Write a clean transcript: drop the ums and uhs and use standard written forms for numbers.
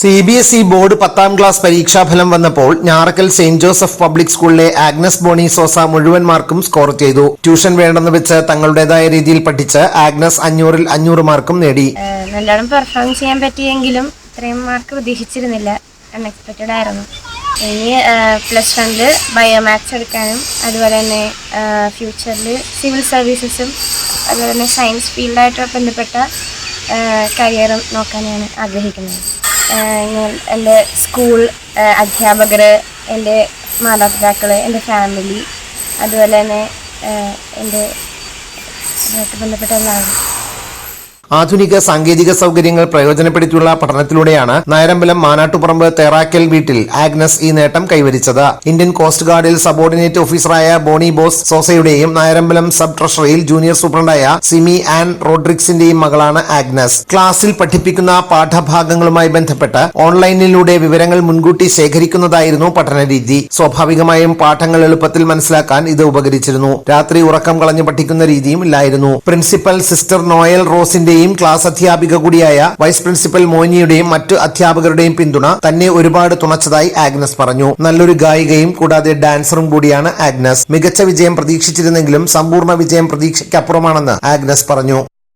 CBSE board 10ാം class പരീക്ഷാഫലം വന്നപ്പോൾ Njarakkal saint Joseph public സ്കൂളിലെ ആഗ്നസ് ബോണി സോസ മുഴുവൻ മാർക്കും സ്കോർ ചെയ്തു. ട്യൂഷൻ വേണ്ടെന്ന് വെച്ച് തങ്ങളുടേതായ രീതിയിൽ പഠിച്ച് ആഗ്നസ് 500-ൽ 500 മാർക്കും നേടി. നല്ലോണം പെർഫോം ചെയ്യാൻ പറ്റിയെങ്കിലും ഇത്രയും മാർക്ക് പ്രതീക്ഷിച്ചിരുന്നില്ല. അൺഎക്സ്പെക്റ്റഡ് ആയിരുന്നു. ഇനി പ്ലസ് 1-ൽ ബയോമാത്സ് എടുക്കാനും അതുപോലെ തന്നെ ഫ്യൂച്ചറിൽ സിവിൽ സർവീസസും അതുപോലെ തന്നെ സയൻസ് ഫീൽഡായിട്ട് ബന്ധപ്പെട്ട കരിയറും നോക്കാനാണ് ആഗ്രഹിക്കുന്നത്. എൻ്റെ സ്കൂൾ അധ്യാപകർ, എൻ്റെ മാതാപിതാക്കൾ, എൻ്റെ ഫാമിലി, അതുപോലെ തന്നെ എൻ്റെ ബന്ധപ്പെട്ട എല്ലാവരും. ആധുനിക സാങ്കേതിക സൗകര്യങ്ങൾ പ്രയോജനപ്പെടുത്തിയുള്ള പഠനത്തിലൂടെയാണ് നായരമ്പലം മാനാട്ടുപറമ്പ് തേറാക്കൽ വീട്ടിൽ ആഗ്നസ് ഈ നേട്ടം കൈവരിച്ചത്. ഇന്ത്യൻ കോസ്റ്റ് ഗാർഡിൽ സബോർഡിനേറ്റ് ഓഫീസറായ ബോണി ബോസ് സോസയുടെയും നായരമ്പലം സബ് ട്രഷറിയിൽ ജൂനിയർ സൂപ്രണ്ടായ സിമി ആൻ റോഡ്രിക്സിന്റെയും മകളാണ് ആഗ്നസ്. ക്ലാസ്സിൽ പഠിപ്പിക്കുന്ന പാഠഭാഗങ്ങളുമായി ബന്ധപ്പെട്ട് ഓൺലൈനിലൂടെ വിവരങ്ങൾ മുൻകൂട്ടി ശേഖരിക്കുന്നതായിരുന്നു പഠനരീതി. സ്വാഭാവികമായും പാഠങ്ങൾ എളുപ്പത്തിൽ മനസ്സിലാക്കാൻ ഇത് ഉപകരിച്ചിരുന്നു. രാത്രി ഉറക്കം കളഞ്ഞു പഠിക്കുന്ന രീതിയും ഇല്ലായിരുന്നു. പ്രിൻസിപ്പൽ സിസ്റ്റർ നോയൽ റോസിന്റെയും ക്ലാസ് അധ്യാപിക കൂടിയായ വൈസ് പ്രിൻസിപ്പൽ മോനിയുടെയും മറ്റു അധ്യാപകരുടെയും പിന്തുണ തന്നെ ഒരുപാട് തുണച്ചതായി ആഗ്നസ് പറഞ്ഞു. നല്ലൊരു ഗായികയും കൂടാതെ ഡാൻസറും കൂടിയാണ് ആഗ്നസ്. മികച്ച വിജയം പ്രതീക്ഷിച്ചിരുന്നെങ്കിലും സമ്പൂർണ്ണ വിജയം പ്രതീക്ഷയ്ക്കപ്പുറമാണെന്ന് ആഗ്നസ് പറഞ്ഞു.